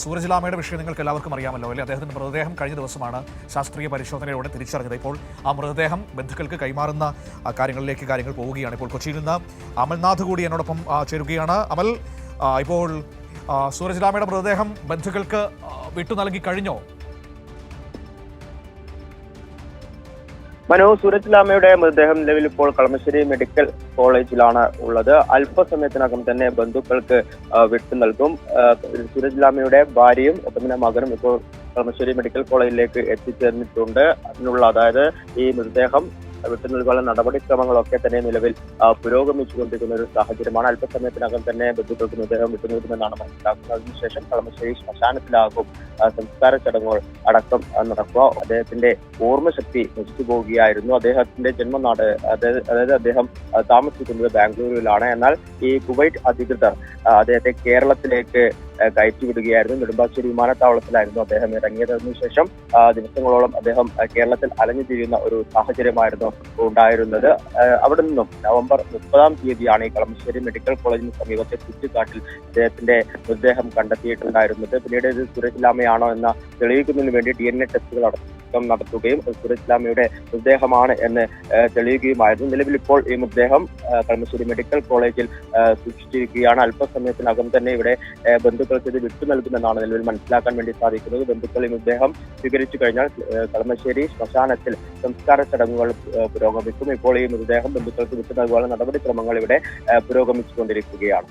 സൂരജ് ലാമയുടെ വിഷയം നിങ്ങൾക്ക് എല്ലാവർക്കും അറിയാമല്ലോ അല്ലേ? അദ്ദേഹത്തിന്റെ മൃതദേഹം കഴിഞ്ഞ ദിവസമാണ് ശാസ്ത്രീയ പരിശോധനയോടെ തിരിച്ചറിഞ്ഞത്. ഇപ്പോൾ ആ മൃതദേഹം ബന്ധുക്കൾക്ക് കൈമാറുന്ന കാര്യങ്ങളിലേക്ക് കാര്യങ്ങൾ പോവുകയാണ്. ഇപ്പോൾ കൊച്ചിയിൽ നിന്ന് അമൽനാഥ് കൂടി എന്നോടൊപ്പം ചേരുകയാണ്. അമൽ, ഇപ്പോൾ സൂരജ് ലാമയുടെ മൃതദേഹം ബന്ധുക്കൾക്ക് വിട്ടു നൽകി കഴിഞ്ഞോ? സൂരജ് ലാമയുടെ മൃതദേഹം നിലവിൽ ഇപ്പോൾ കളമശ്ശേരി മെഡിക്കൽ കോളേജിലാണ് ഉള്ളത്. അല്പസമയത്തിനകം തന്നെ ബന്ധുക്കൾക്ക് വിട്ടു നൽകും. സൂരജ് ലാമയുടെ ഭാര്യയും ഒപ്പം തന്നെ മകനും ഇപ്പോൾ കളമശ്ശേരി മെഡിക്കൽ കോളേജിലേക്ക് എത്തിച്ചേർന്നിട്ടുണ്ട്. അതായത് ഈ മൃതദേഹം വിട്ടു നൽകാനുള്ള നടപടിക്രമങ്ങളൊക്കെ തന്നെ നിലവിൽ പുരോഗമിച്ചുകൊണ്ടിരിക്കുന്ന ഒരു സാഹചര്യമാണ്. അല്പസമയത്തിനകം തന്നെ ബന്ധുക്കൾക്ക് മൃതദേഹം വിട്ടു നൽകുമെന്നാണ് മനസ്സിലാക്കുന്നത്. അതിനുശേഷം കളമശ്ശേരി ശ്മശാനത്തിലാകും സംസ്കാര ചടങ്ങുകൾ അടക്കം നടക്കുക. അദ്ദേഹത്തിന്റെ ഓർമ്മശക്തി നശിച്ചു പോവുകയായിരുന്നു. അദ്ദേഹത്തിന്റെ ജന്മനാട് അതായത് അദ്ദേഹം താമസിക്കുന്നത് ബാംഗ്ലൂരിലാണ്. എന്നാൽ ഈ കുവൈറ്റ് അധികൃതർ അദ്ദേഹത്തെ കേരളത്തിലേക്ക് കയറ്റിവിടുകയായിരുന്നു. നെടുമ്പാശ്ശേരി വിമാനത്താവളത്തിലായിരുന്നു അദ്ദേഹം ഇറങ്ങിയത്. അതിനുശേഷം ദിവസങ്ങളോളം അദ്ദേഹം കേരളത്തിൽ അലഞ്ഞു തിരിയുന്ന ഒരു സാഹചര്യമായിരുന്നു ഉണ്ടായിരുന്നത്. അവിടെ നിന്നും നവംബർ 30-ാം തീയതിയാണ് ഈ കളമശ്ശേരി മെഡിക്കൽ കോളേജിന് സമീപത്തെ കുറ്റിക്കാട്ടിൽ അദ്ദേഹത്തിന്റെ മൃതദേഹം കണ്ടെത്തിയിട്ടുണ്ടായിരുന്നത്. പിന്നീട് ഇത് സൂരജ് ലാമയാണോ എന്ന തെളിയിക്കുന്നതിന് വേണ്ടി DNA ടെസ്റ്റുകൾ നടത്തുകയും സൂരജ് ലാമയുടെ മൃതദേഹമാണ് എന്ന് തെളിയുകയുമായിരുന്നു. നിലവിൽ ഇപ്പോൾ ഈ മൃതദേഹം കളമശ്ശേരി മെഡിക്കൽ കോളേജിൽ സൂക്ഷിച്ചിരിക്കുകയാണ്. അല്പസമയത്തിനകം തന്നെ ഇവിടെ ബന്ധുക്കൾക്ക് ഇത് വിട്ടു നൽകുമെന്നാണ് നിലവിൽ മനസ്സിലാക്കാൻ വേണ്ടി സാധിക്കുന്നത്. ബന്ധുക്കൾ ഈ മൃതദേഹം സ്വീകരിച്ചു കഴിഞ്ഞാൽ കളമശ്ശേരി ശ്മശാനത്തിൽ സംസ്കാര ചടങ്ങുകൾ പുരോഗമിക്കും. ഇപ്പോൾ ഈ മൃതദേഹം ബന്ധുക്കൾക്ക് വിട്ടു നൽകാനുള്ള നടപടിക്രമങ്ങൾ ഇവിടെ പുരോഗമിച്ചുകൊണ്ടിരിക്കുകയാണ്.